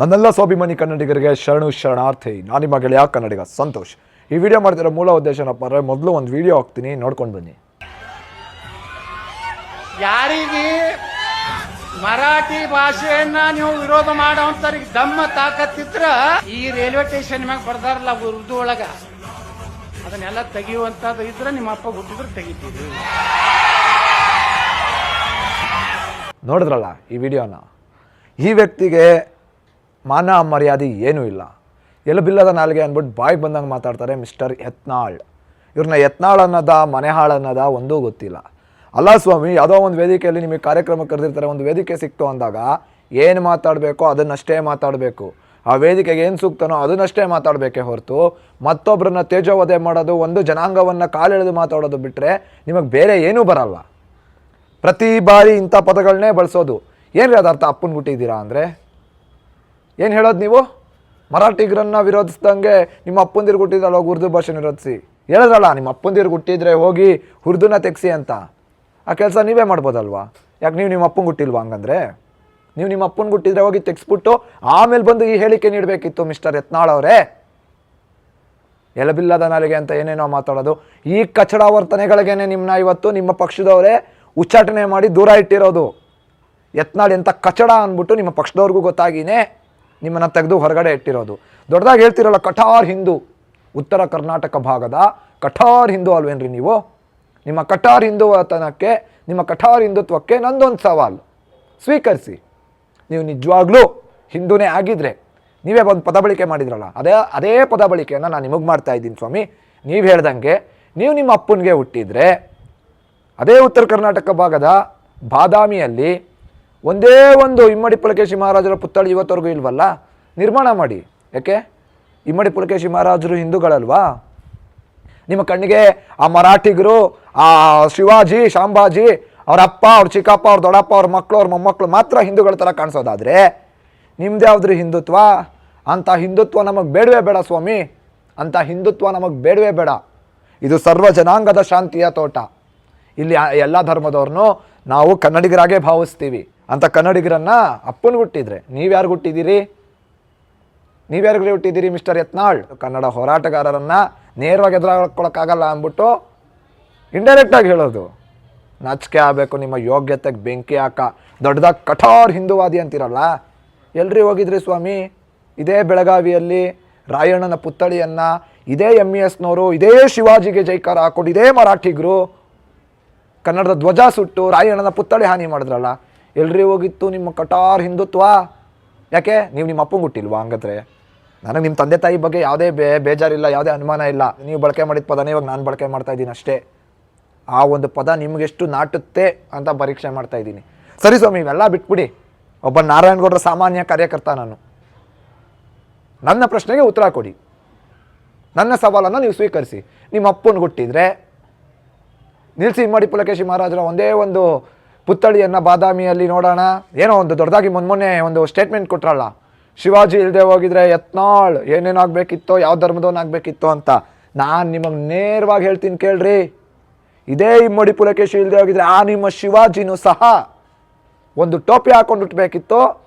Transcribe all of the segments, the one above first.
ನನ್ನೆಲ್ಲ ಸ್ವಾಭಿಮಾನಿ ಕನ್ನಡಿಗರಿಗೆ ಶರಣು ಶರಣಾರ್ಥಿ. ನಾನು ನಿಮ್ಮ ಗೆಳೆಯ ಕನ್ನಡಿಗ ಸಂತೋಷ್. ಈ ವಿಡಿಯೋ ಮಾಡ್ತಿರೋ ಮೂಲ ಉದ್ದೇಶ ಏನಪ್ಪ ಅಂದರೆ, ಮೊದಲು ಒಂದು ವಿಡಿಯೋ ಹಾಕ್ತೀನಿ, ನೋಡ್ಕೊಂಡು ಬನ್ನಿ. ಯಾರಿಗೆ ಮರಾಠಿ ಭಾಷೆಯನ್ನ ನೀವು ವಿರೋಧ ಮಾಡೋಂಥವ್ರಿಗೆ ದಮ್ಮ ತಾಕತ್ತಿದ್ರ ಈ ರೈಲ್ವೆ ಸ್ಟೇಷನ್ ಮ್ಯಾಗ ಬರ್ದಾರಲ್ಲ ಉರ್ದು ಒಳಗ, ಅದನ್ನೆಲ್ಲ ತೆಗಿಯುವಂತದ್ದು ಇದ್ರೆ ನಿಮ್ಮ ಅಪ್ಪ ಹುಟ್ಟಿದ್ರೆ ತೆಗಿತೀವಿ. ನೋಡಿದ್ರಲ್ಲ ಈ ವಿಡಿಯೋನ. ಈ ವ್ಯಕ್ತಿಗೆ ಮಾನ ಮರ್ಯಾದೆ ಏನೂ ಇಲ್ಲ, ಎಲುಬಿಲ್ಲದ ನಾಲ್ಗೆ ಅಂದ್ಬಿಟ್ಟು ಬಾಯಿಗೆ ಬಂದಂಗೆ ಮಾತಾಡ್ತಾರೆ ಮಿಸ್ಟರ್ ಯತ್ನಾಳ್. ಇವ್ರನ್ನ ಯತ್ನಾಳ್ ಅನ್ನೋದ ಮನೆ ಹಾಳು ಅನ್ನೋದ ಒಂದೂ ಗೊತ್ತಿಲ್ಲ. ಅಲ್ಲ ಸ್ವಾಮಿ, ಯಾವುದೋ ಒಂದು ವೇದಿಕೆಯಲ್ಲಿ ನಿಮಗೆ ಕಾರ್ಯಕ್ರಮ ಕರೆದಿರ್ತಾರೆ, ಒಂದು ವೇದಿಕೆ ಸಿಕ್ತು ಅಂದಾಗ ಏನು ಮಾತಾಡಬೇಕೋ ಅದನ್ನಷ್ಟೇ ಮಾತಾಡಬೇಕು, ಆ ವೇದಿಕೆಗೆ ಏನು ಸೂಕ್ತನೋ ಅದನ್ನಷ್ಟೇ ಮಾತಾಡಬೇಕೇ ಹೊರತು ಮತ್ತೊಬ್ಬರನ್ನ ತೇಜೋವಧೆ ಮಾಡೋದು, ಒಂದು ಜನಾಂಗವನ್ನು ಕಾಲೆಳೆದು ಮಾತಾಡೋದು ಬಿಟ್ಟರೆ ನಿಮಗೆ ಬೇರೆ ಏನೂ ಬರಲ್ಲ. ಪ್ರತಿ ಬಾರಿ ಇಂಥ ಪದಗಳನ್ನೇ ಬಳಸೋದು. ಏನು ಅದು ಅರ್ಥ? ಅಪ್ಪನ ಹುಟ್ಟಿದ್ದೀರಾ ಅಂದರೆ ಏನು ಹೇಳೋದು ನೀವು? ಮರಾಠಿಗರನ್ನ ವಿರೋಧಿಸ್ದಂಗೆ ನಿಮ್ಮ ಅಪ್ಪಂದಿರು ಹುಟ್ಟಿದ್ರಲ್ಲ, ಹೋಗಿ ಉರ್ದು ಭಾಷೆ ವಿರೋಧಿಸಿ. ಹೇಳಿದ್ರಲ್ಲ, ನಿಮ್ಮ ಅಪ್ಪಂದಿರು ಹುಟ್ಟಿದ್ರೆ ಹೋಗಿ ಉರ್ದುನ ತೆಗ್ಸಿ ಅಂತ. ಆ ಕೆಲಸ ನೀವೇ ಮಾಡ್ಬೋದಲ್ವಾ? ಯಾಕೆ ನೀವು ನಿಮ್ಮ ಅಪ್ಪಂಗೆ ಹುಟ್ಟಿಲ್ವಾ? ಹಂಗಂದ್ರೆ ನೀವು ನಿಮ್ಮ ಅಪ್ಪಂಗೆ ಹುಟ್ಟಿದ್ರೆ ಹೋಗಿ ತೆಗ್ಸ್ಬಿಟ್ಟು ಆಮೇಲೆ ಬಂದು ಈ ಹೇಳಿಕೆ ನೀಡಬೇಕಿತ್ತು ಮಿಸ್ಟರ್ ಯತ್ನಾಳ್ ಅವರೇ. ಎಲಬಿಲ್ಲದ ನಾಲಿಗೆ ಅಂತ ಏನೇನೋ ಮಾತಾಡೋದು. ಈ ಕಚಡ ವರ್ತನೆಗಳಿಗೇನೆ ನಿಮ್ಮನ್ನ ಇವತ್ತು ನಿಮ್ಮ ಪಕ್ಷದವರೇ ಉಚ್ಚಾಟನೆ ಮಾಡಿ ದೂರ ಇಟ್ಟಿರೋದು. ಯತ್ನಾಳ್ ಎಂಥ ಕಚಡ ಅಂದ್ಬಿಟ್ಟು ನಿಮ್ಮ ಪಕ್ಷದವ್ರಿಗೂ ಗೊತ್ತಾಗಿನೇ ನಿಮ್ಮನ್ನು ತೆಗೆದು ಹೊರಗಡೆ ಇಟ್ಟಿರೋದು. ದೊಡ್ಡದಾಗಿ ಹೇಳ್ತಿರಲ್ಲ, ಕಠಾರ್ ಹಿಂದೂ, ಉತ್ತರ ಕರ್ನಾಟಕ ಭಾಗದ ಕಠಾರ್ ಹಿಂದೂ ಅಲ್ವೇನ್ರಿ ನೀವು? ನಿಮ್ಮ ಕಠಾರ್ ಹಿಂದೂತನಕ್ಕೆ, ನಿಮ್ಮ ಕಠಾರ್ ಹಿಂದುತ್ವಕ್ಕೆ ನಂದೊಂದು ಸವಾಲು, ಸ್ವೀಕರಿಸಿ. ನೀವು ನಿಜವಾಗ್ಲೂ ಹಿಂದೂನೇ ಆಗಿದ್ರೆ ನೀವೇ ಒಂದು ಪದ ಬಳಕೆ ಮಾಡಿದ್ರಲ್ಲ, ಅದೇ ಪದ ಬಳಕೆಯನ್ನು ನಾನು ನಿಮಗೆ ಮಾಡ್ತಾ ಇದ್ದೀನಿ ಸ್ವಾಮಿ. ನೀವು ಹೇಳ್ದಂಗೆ ನೀವು ನಿಮ್ಮ ಅಪ್ಪನಿಗೆ ಹುಟ್ಟಿದರೆ ಅದೇ ಉತ್ತರ ಕರ್ನಾಟಕ ಭಾಗದ ಬಾದಾಮಿಯಲ್ಲಿ ಒಂದೇ ಒಂದು ಇಮ್ಮಡಿ ಪುಲಕೇಶಿ ಮಹಾರಾಜರ ಪುತ್ಥಳಿ ಇವತ್ತವರೆಗೂ ಇಲ್ವಲ್ಲ, ನಿರ್ಮಾಣ ಮಾಡಿ. ಯಾಕೆ? ಇಮ್ಮಡಿ ಪುಲಕೇಶಿ ಮಹಾರಾಜರು ಹಿಂದೂಗಳಲ್ವಾ? ನಿಮ್ಮ ಕಣ್ಣಿಗೆ ಆ ಮರಾಠಿಗರು, ಆ ಶಿವಾಜಿ, ಶಾಂಬಾಜಿ, ಅವ್ರ ಅಪ್ಪ, ಅವ್ರ ಚಿಕ್ಕಪ್ಪ, ಅವ್ರ ದೊಡ್ಡಪ್ಪ, ಅವ್ರ ಮಕ್ಕಳು, ಅವ್ರ ಮೊಮ್ಮಕ್ಕಳು ಮಾತ್ರ ಹಿಂದೂಗಳ ಥರ ಕಾಣಿಸೋದಾದರೆ ನಿಮ್ದು ಯಾವುದ್ರಿ ಹಿಂದುತ್ವ? ಅಂಥ ಹಿಂದುತ್ವ ನಮಗೆ ಬೇಡವೇ ಬೇಡ ಸ್ವಾಮಿ. ಅಂಥ ಹಿಂದುತ್ವ ನಮಗೆ ಬೇಡವೇ ಬೇಡ. ಇದು ಸರ್ವ ಜನಾಂಗದ ಶಾಂತಿಯ ತೋಟ. ಇಲ್ಲಿ ಎಲ್ಲ ಧರ್ಮದವ್ರನ್ನೂ ನಾವು ಕನ್ನಡಿಗರಾಗೇ ಭಾವಿಸ್ತೀವಿ. ಅಂಥ ಕನ್ನಡಿಗರನ್ನ ಅಪ್ಪನ ಹುಟ್ಟಿದ್ರೆ ನೀವ್ಯಾರು ಹುಟ್ಟಿದ್ದೀರಿ? ನೀವ್ಯಾರಿಗೆ ಹುಟ್ಟಿದ್ದೀರಿ ಮಿಸ್ಟರ್ ಯತ್ನಾಳ್? ಕನ್ನಡ ಹೋರಾಟಗಾರರನ್ನು ನೇರವಾಗಿ ಎದುರಾಕೊಳ್ಳೋಕ್ಕಾಗಲ್ಲ ಅಂದ್ಬಿಟ್ಟು ಇಂಡೈರೆಕ್ಟಾಗಿ ಹೇಳೋದು. ನಾಚಿಕೆ ಆಗಬೇಕು. ನಿಮ್ಮ ಯೋಗ್ಯತೆಗೆ ಬೆಂಕಿ ಹಾಕ. ದೊಡ್ಡದಾಗಿ ಕಠೋರ್ ಹಿಂದೂವಾದಿ ಅಂತಿರಲ್ಲ, ಎಲ್ರಿ ಹೋಗಿದ್ರಿ ಸ್ವಾಮಿ? ಇದೇ ಬೆಳಗಾವಿಯಲ್ಲಿ ರಾಯಣ್ಣನ ಪುತ್ಥಳಿಯನ್ನು ಇದೇ MESನವರು, ಇದೇ ಶಿವಾಜಿಗೆ ಜೈಕಾರ ಹಾಕೊಂಡು ಇದೇ ಮರಾಠಿಗರು ಕನ್ನಡದ ಧ್ವಜ ಸುಟ್ಟು ರಾಯಣ್ಣನ ಪುತ್ಥಳಿ ಹಾನಿ ಮಾಡಿದ್ರಲ್ಲ, ಎಲ್ರಿ ಹೋಗಿತ್ತು ನಿಮ್ಮ ಕಠಾರ್ ಹಿಂದುತ್ವ? ಯಾಕೆ? ನೀವು ನಿಮ್ಮ ಅಪ್ಪಂಗೆ ಹುಟ್ಟಿಲ್ವಾ? ಹಂಗಂದ್ರೆ ನನಗೆ ನಿಮ್ಮ ತಂದೆ ತಾಯಿ ಬಗ್ಗೆ ಯಾವುದೇ ಬೇಜಾರಿಲ್ಲ, ಯಾವುದೇ ಅನುಮಾನ ಇಲ್ಲ. ನೀವು ಬಳಕೆ ಮಾಡಿದ ಪದನೇ ಇವಾಗ ನಾನು ಬಳಕೆ ಮಾಡ್ತಾ ಇದ್ದೀನಿ ಅಷ್ಟೇ. ಆ ಒಂದು ಪದ ನಿಮಗೆಷ್ಟು ನಾಟುತ್ತೆ ಅಂತ ಪರೀಕ್ಷೆ ಮಾಡ್ತಾ ಇದ್ದೀನಿ. ಸರಿ ಸ್ವಾಮಿ, ಇವೆಲ್ಲ ಬಿಟ್ಬಿಡಿ. ಒಬ್ಬ ನಾರಾಯಣಗೌಡರ ಸಾಮಾನ್ಯ ಕಾರ್ಯಕರ್ತ ನಾನು. ನನ್ನ ಪ್ರಶ್ನೆಗೆ ಉತ್ತರ ಕೊಡಿ. ನನ್ನ ಸವಾಲನ್ನು ನೀವು ಸ್ವೀಕರಿಸಿ. ನಿಮ್ಮ ಅಪ್ಪನಿಗೆ ಹುಟ್ಟಿದ್ರೆ ನಿಲ್ಲಿಸಿ ಇಮ್ಮಡಿ ಪುಲಕೇಶಿ ಮಹಾರಾಜರ ಒಂದೇ ಒಂದು ಪುತ್ಥಳಿಯನ್ನು ಬಾದಾಮಿಯಲ್ಲಿ ನೋಡೋಣ. ಏನೋ ಒಂದು ದೊಡ್ಡದಾಗಿ ಮೊನ್ನೆ ಒಂದು ಸ್ಟೇಟ್ಮೆಂಟ್ ಕೊಟ್ರಲ್ಲ, ಶಿವಾಜಿ ಇಲ್ಲದೆ ಹೋಗಿದ್ರೆ ಯತ್ನಾಳ್ ಏನೇನಾಗಬೇಕಿತ್ತೋ, ಯಾವ ಧರ್ಮದವನಾಗಬೇಕಿತ್ತೋ ಅಂತ. ನಾನು ನಿಮಗೆ ನೇರವಾಗಿ ಹೇಳ್ತೀನಿ ಕೇಳ್ರಿ. ಇದೇ ಇಮ್ಮಡಿ ಪುಲಕೇಶಿ ಇಲ್ಲದೆ ಹೋಗಿದ್ರೆ ಆ ನಿಮ್ಮ ಶಿವಾಜಿನೂ ಸಹ ಒಂದು ಟೋಪಿ ಹಾಕೊಂಡು ಹುಟ್ಟಬೇಕಿತ್ತು.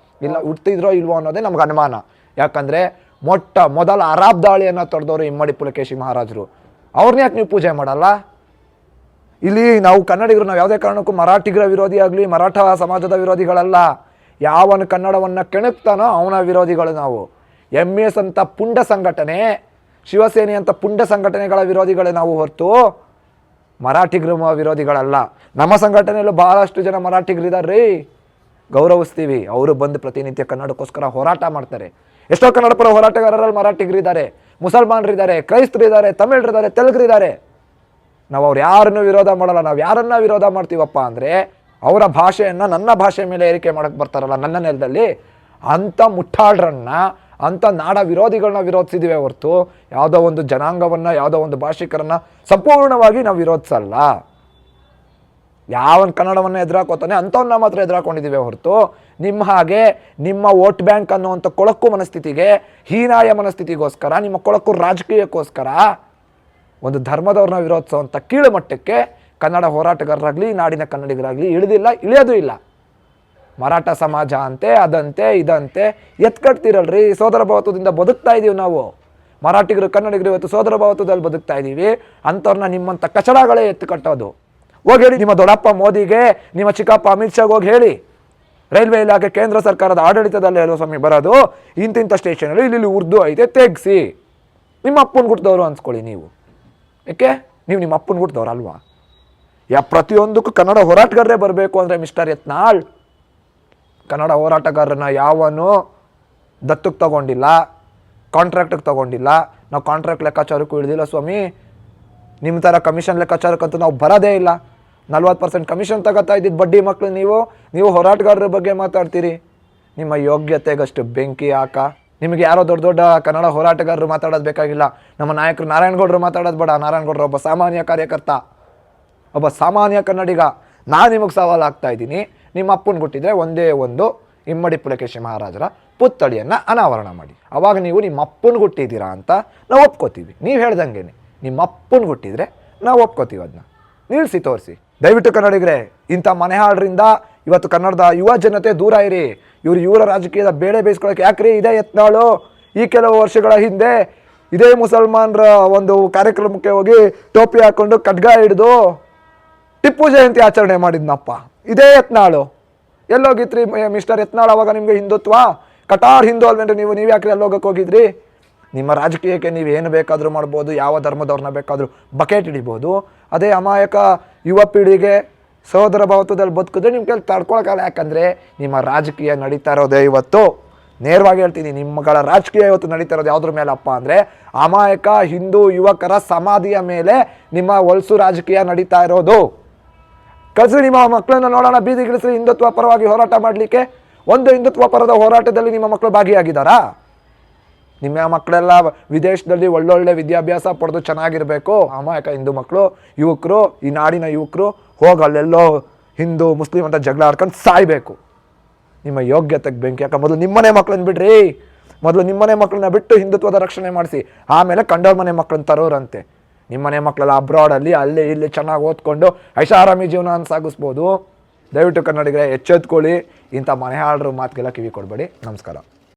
ಇಲ್ಲ, ಹುಟ್ಟಿದ್ರೋ ಇಲ್ವೋ ಅನ್ನೋದೇ ನಮ್ಗೆ ಅನುಮಾನ. ಯಾಕಂದರೆ ಮೊದಲ ಅರಾಬ್ ದಾಳಿಯನ್ನು ತೊಡೆದವರು ಇಮ್ಮಡಿ ಪುಲಕೇಶಿ ಮಹಾರಾಜರು. ಅವ್ರನ್ನ ಯಾಕೆ ನೀವು ಪೂಜೆ ಮಾಡಲ್ಲ? ಇಲ್ಲಿ ನಾವು ಕನ್ನಡಿಗರು, ನಾವು ಯಾವುದೇ ಕಾರಣಕ್ಕೂ ಮರಾಠಿಗರ ವಿರೋಧಿ ಆಗಲಿ, ಮರಾಠ ಸಮಾಜದ ವಿರೋಧಿಗಳಲ್ಲ. ಯಾವನ ಕನ್ನಡವನ್ನು ಕೆಣಕ್ತಾನೋ ಅವನ ವಿರೋಧಿಗಳು ನಾವು. MES ಅಂತ ಪುಂಡ ಸಂಘಟನೆ, ಶಿವಸೇನೆ ಅಂತ ಪುಂಡ ಸಂಘಟನೆಗಳ ವಿರೋಧಿಗಳೇ ನಾವು ಹೊರತು ಮರಾಠಿಗರ ವಿರೋಧಿಗಳಲ್ಲ. ನಮ್ಮ ಸಂಘಟನೆಯಲ್ಲೂ ಬಹಳಷ್ಟು ಜನ ಮರಾಠಿಗರಿದ್ದಾರೆ ರೀ, ಗೌರವಿಸ್ತೀವಿ. ಅವರು ಬಂದು ಪ್ರತಿನಿತ್ಯ ಕನ್ನಡಕ್ಕೋಸ್ಕರ ಹೋರಾಟ ಮಾಡ್ತಾರೆ. ಎಷ್ಟೋ ಕನ್ನಡ ಪರ ಹೋರಾಟಗಾರರಲ್ಲಿ ಮರಾಠಿಗರಿದ್ದಾರೆ, ಮುಸಲ್ಮಾನರಿದ್ದಾರೆ, ಕ್ರೈಸ್ತರಿದ್ದಾರೆ, ತಮಿಳರಿದ್ದಾರೆ, ತೆಲುಗರಿದ್ದಾರೆ. ನಾವು ಅವ್ರು ಯಾರನ್ನು ವಿರೋಧ ಮಾಡಲ್ಲ. ನಾವು ಯಾರನ್ನ ವಿರೋಧ ಮಾಡ್ತೀವಪ್ಪ ಅಂದರೆ ಅವರ ಭಾಷೆಯನ್ನು ನನ್ನ ಭಾಷೆ ಮೇಲೆ ಏರಿಕೆ ಮಾಡೋಕ್ಕೆ ಬರ್ತಾರಲ್ಲ ನನ್ನ ನೆಲದಲ್ಲಿ, ಅಂಥ ಮುಟ್ಟಾಳ್ರನ್ನ, ಅಂಥ ನಾಡ ವಿರೋಧಿಗಳನ್ನ ವಿರೋಧಿಸಿದ್ದೀವಿ ಹೊರತು ಯಾವುದೋ ಒಂದು ಜನಾಂಗವನ್ನು, ಯಾವುದೋ ಒಂದು ಭಾಷಿಕರನ್ನು ಸಂಪೂರ್ಣವಾಗಿ ನಾವು ವಿರೋಧಿಸಲ್ಲ. ಯಾವನ್ ಕನ್ನಡವನ್ನು ಎದುರಾಕೋತಾನೆ ಅಂಥವನ್ನ ಮಾತ್ರ ಎದುರಾಕೊಂಡಿದ್ದೀವಿ ಹೊರತು ನಿಮ್ಮ ಹಾಗೆ ನಿಮ್ಮ ವೋಟ್ ಬ್ಯಾಂಕ್ ಅನ್ನುವಂಥ ಕೊಳಕು ಮನಸ್ಥಿತಿಗೆ, ಹೀನಾಯ ಮನಸ್ಥಿತಿಗೋಸ್ಕರ, ನಿಮ್ಮ ಕೊಳಕು ರಾಜಕೀಯಕ್ಕೋಸ್ಕರ ಒಂದು ಧರ್ಮದವ್ರನ್ನ ವಿರೋಧಿಸುವಂಥ ಕೀಳು ಮಟ್ಟಕ್ಕೆ ಕನ್ನಡ ಹೋರಾಟಗಾರರಾಗಲಿ, ನಾಡಿನ ಕನ್ನಡಿಗರಾಗಲಿ ಇಳಿದಿಲ್ಲ, ಇಳಿಯೋದು ಇಲ್ಲ. ಮರಾಠ ಸಮಾಜ ಅಂತೆ, ಅದಂತೆ ಇದಂತೆ ಎತ್ಕಟ್ತೀರಲ್ರಿ. ಸೋದರ ಭಾವತ್ವದಿಂದ ಬದುಕ್ತಾ ಇದ್ದೀವಿ ನಾವು. ಮರಾಠಿಗರು ಕನ್ನಡಿಗರು ಇವತ್ತು ಸೋದರ ಭಾವತ್ವದಲ್ಲಿ ಬದುಕ್ತಾ ಇದ್ದೀವಿ. ಅಂಥವ್ರನ್ನ ನಿಮ್ಮಂಥ ಕಚಡಗಳೇ ಎತ್ತು ಕಟ್ಟೋದು. ಹೋಗಿ ಹೇಳಿ ನಿಮ್ಮ ದೊಡ್ಡಪ್ಪ ಮೋದಿಗೆ, ನಿಮ್ಮ ಚಿಕ್ಕಪ್ಪ ಅಮಿತ್ ಶಾಗೆ ಹೋಗಿ ಹೇಳಿ. ರೈಲ್ವೆ ಇಲಾಖೆ ಕೇಂದ್ರ ಸರ್ಕಾರದ ಆಡಳಿತದಲ್ಲಿ ಅಲ್ವ ಸ್ವಾಮಿ ಬರೋದು. ಇಂತಿಂಥ ಸ್ಟೇಷನಲ್ಲಿ ಇಲ್ಲಿ ಉರ್ದು ಐತೆ ತೆಗ್ಸಿ. ನಿಮ್ಮ ಅಪ್ಪನ ಗುಟ್ಟದವರು ಅನ್ಸ್ಕೊಳ್ಳಿ ನೀವು. ಏಕೆ ನೀವು ನಿಮ್ಮ ಅಪ್ಪನ ಗುಟ್ಟದವ್ರು ಅಲ್ವಾ? ಪ್ರತಿಯೊಂದಕ್ಕೂ ಕನ್ನಡ ಹೋರಾಟಗಾರರೇ ಬರಬೇಕು ಅಂದರೆ ಮಿಸ್ಟರ್ ಯತ್ನಾಳ್, ಕನ್ನಡ ಹೋರಾಟಗಾರರನ್ನ ಯಾವನು ದತ್ತಕ್ಕೆ ತಗೊಂಡಿಲ್ಲ, ಕಾಂಟ್ರಾಕ್ಟಿಗೆ ತಗೊಂಡಿಲ್ಲ. ನಾವು ಕಾಂಟ್ರಾಕ್ಟ್ ಲೆಕ್ಕಾಚಾರಕ್ಕೂ ಇಳಿದಿಲ್ಲ ಸ್ವಾಮಿ. ನಿಮ್ಮ ಥರ ಕಮಿಷನ್ ಲೆಕ್ಕಾಚಾರಕ್ಕಂತೂ ನಾವು ಬರೋದೇ ಇಲ್ಲ. 40% ಕಮಿಷನ್ ತಗೋತಾ ಇದ್ದಿದ್ದು ಬಡ್ಡಿ ಮಕ್ಕಳು ನೀವು ಹೋರಾಟಗಾರರ ಬಗ್ಗೆ ಮಾತಾಡ್ತೀರಿ. ನಿಮ್ಮ ಯೋಗ್ಯತೆಗಷ್ಟು ಬೆಂಕಿ ಹಾಕ. ನಿಮಗೆ ಯಾರೋ ದೊಡ್ಡ ದೊಡ್ಡ ಕನ್ನಡ ಹೋರಾಟಗಾರರು ಮಾತಾಡೋದು ಬೇಕಾಗಿಲ್ಲ. ನಮ್ಮ ನಾಯಕರು ನಾರಾಯಣಗೌಡರು ಮಾತಾಡೋದು ಬೇಡ. ನಾರಾಯಣಗೌಡರು ಒಬ್ಬ ಸಾಮಾನ್ಯ ಕಾರ್ಯಕರ್ತ, ಒಬ್ಬ ಸಾಮಾನ್ಯ ಕನ್ನಡಿಗ. ನಾನು ನಿಮಗೆ ಸವಾಲು ಆಗ್ತಾ ಇದ್ದೀನಿ. ನಿಮ್ಮ ಅಪ್ಪನ ಗುಟ್ಟಿದ್ರೆ ಒಂದೇ ಒಂದು ಇಮ್ಮಡಿ ಪುಲಕೇಶಿ ಮಹಾರಾಜರ ಪುತ್ಥಳಿಯನ್ನು ಅನಾವರಣ ಮಾಡಿ. ಅವಾಗ ನೀವು ನಿಮ್ಮ ಅಪ್ಪನ ಗುಟ್ಟಿದ್ದೀರಾ ಅಂತ ನಾವು ಒಪ್ಕೋತೀವಿ. ನೀವು ಹೇಳ್ದಂಗೆ ನಿಮ್ಮ ಅಪ್ಪನ ಗುಟ್ಟಿದ್ರೆ ನಾವು ಒಪ್ಕೋತೀವಿ. ಅದನ್ನ ನಿಲ್ಲಿಸಿ ತೋರಿಸಿ. ದಯವಿಟ್ಟು ಕನ್ನಡಿಗರೇ, ಇಂಥ ಮನೆಹಾಳರಿಂದ ಇವತ್ತು ಕನ್ನಡದ ಯುವ ಜನತೆ ದೂರ ಇರಿ. ಇವರ ರಾಜಕೀಯದ ಬೇಳೆ ಬೇಯಿಸ್ಕೊಳ್ಳೋಕೆ ಯಾಕ್ರಿ ಇದೇ ಯತ್ನಾಳು ಈ ಕೆಲವು ವರ್ಷಗಳ ಹಿಂದೆ ಇದೇ ಮುಸಲ್ಮಾನರ ಒಂದು ಕಾರ್ಯಕ್ರಮಕ್ಕೆ ಹೋಗಿ ಟೋಪಿ ಹಾಕೊಂಡು ಖಡ್ಗ ಹಿಡಿದು ಟಿಪ್ಪು ಜಯಂತಿ ಆಚರಣೆ ಮಾಡಿದ್ನಪ್ಪ. ಇದೇ ಯತ್ನಾಳು. ಎಲ್ಲೋಗಿತ್ರಿ ಮಿಸ್ಟರ್ ಯತ್ನಾಳ್? ಅವಾಗ ನಿಮಗೆ ಹಿಂದುತ್ವ ಕಟಾರ್ ಹಿಂದೂ ಅಲ್ವೇನ್ರಿ ನೀವು ಯಾಕ್ರಿ ಎಲ್ಲೋಗಕ್ಕೆ ಹೋಗಿದ್ರಿ? ನಿಮ್ಮ ರಾಜಕೀಯಕ್ಕೆ ನೀವು ಏನು ಬೇಕಾದರೂ ಮಾಡ್ಬೋದು, ಯಾವ ಧರ್ಮದವ್ರನ್ನ ಬೇಕಾದರೂ ಬಕೆಟ್ ಹಿಡಿಬೋದು. ಅದೇ ಅಮಾಯಕ ಯುವ ಪೀಳಿಗೆ ಸಹೋದರ ಭಾವತ್ವದಲ್ಲಿ ಬದುಕಿದ್ರೆ ನಿಮ್ಮ ಕೈಲಿ ತಡ್ಕೊಳಕ್ಕಾಗಲ್ಲ. ಯಾಕಂದರೆ ನಿಮ್ಮ ರಾಜಕೀಯ ನಡೀತಾ ಇರೋದೇ ಇವತ್ತು, ನೇರವಾಗಿ ಹೇಳ್ತೀನಿ, ನಿಮ್ಮಗಳ ರಾಜಕೀಯ ಇವತ್ತು ನಡೀತಾ ಇರೋದು ಯಾವುದ್ರ ಮೇಲಪ್ಪ ಅಂದರೆ ಅಮಾಯಕ ಹಿಂದೂ ಯುವಕರ ಸಮಾಧಿಯ ಮೇಲೆ ನಿಮ್ಮ ಹೊಲಸು ರಾಜಕೀಯ ನಡೀತಾ ಇರೋದು. ಕಳಿಸ್ರಿ ನಿಮ್ಮ ಮಕ್ಕಳನ್ನ ನೋಡೋಣ, ಬೀದಿಗಿಳಿಸ್ರಿ ಹಿಂದುತ್ವ ಪರವಾಗಿ ಹೋರಾಟ ಮಾಡಲಿಕ್ಕೆ. ಒಂದು ಹಿಂದುತ್ವ ಪರದ ಹೋರಾಟದಲ್ಲಿ ನಿಮ್ಮ ಮಕ್ಕಳು ಭಾಗಿಯಾಗಿದ್ದಾರಾ? ನಿಮ್ಮ ಮಕ್ಕಳೆಲ್ಲ ವಿದೇಶದಲ್ಲಿ ಒಳ್ಳೊಳ್ಳೆ ವಿದ್ಯಾಭ್ಯಾಸ ಪಡೆದು ಚೆನ್ನಾಗಿರಬೇಕು. ಅಮಾಯಕ ಹಿಂದೂ ಮಕ್ಕಳು, ಯುವಕರು, ಈ ನಾಡಿನ ಯುವಕರು ಹೋಗಿ ಅಲ್ಲೆಲ್ಲೋ ಹಿಂದೂ ಮುಸ್ಲಿಂ ಅಂತ ಜಗಳ ಆಡ್ಕೊಂಡು ಸಾಯ್ಬೇಕು. ನಿಮ್ಮ ಯೋಗ್ಯತೆಗೆ ಬೆಂಕಿ ಯಾಕೆ? ಮೊದಲು ನಿಮ್ಮನೆ ಮಕ್ಕಳನ್ನ ಬಿಡ್ರಿ. ಮೊದಲು ನಿಮ್ಮನೆ ಮಕ್ಕಳನ್ನ ಬಿಟ್ಟು ಹಿಂದುತ್ವದ ರಕ್ಷಣೆ ಮಾಡಿಸಿ, ಆಮೇಲೆ ಕಂಡವ್ರ ಮನೆ ಮಕ್ಕಳನ್ನ ತರೋರಂತೆ. ನಿಮ್ಮನೆ ಮಕ್ಕಳೆಲ್ಲ ಅಬ್ರಾಡಲ್ಲಿ ಅಲ್ಲಿ ಇಲ್ಲಿ ಚೆನ್ನಾಗಿ ಓದ್ಕೊಂಡು ಐಷಾರಾಮಿ ಜೀವನ ಸಾಗಿಸ್ಬೋದು. ದಯವಿಟ್ಟು ಕನ್ನಡಿಗರೇ ಎಚ್ಚೆತ್ಕೊಳ್ಳಿ. ಇಂಥ ಮನೆಹಾಳರ ಮಾತಿಗೆಲ್ಲ ಕಿವಿ ಕೊಡಬೇಡಿ. ನಮಸ್ಕಾರ.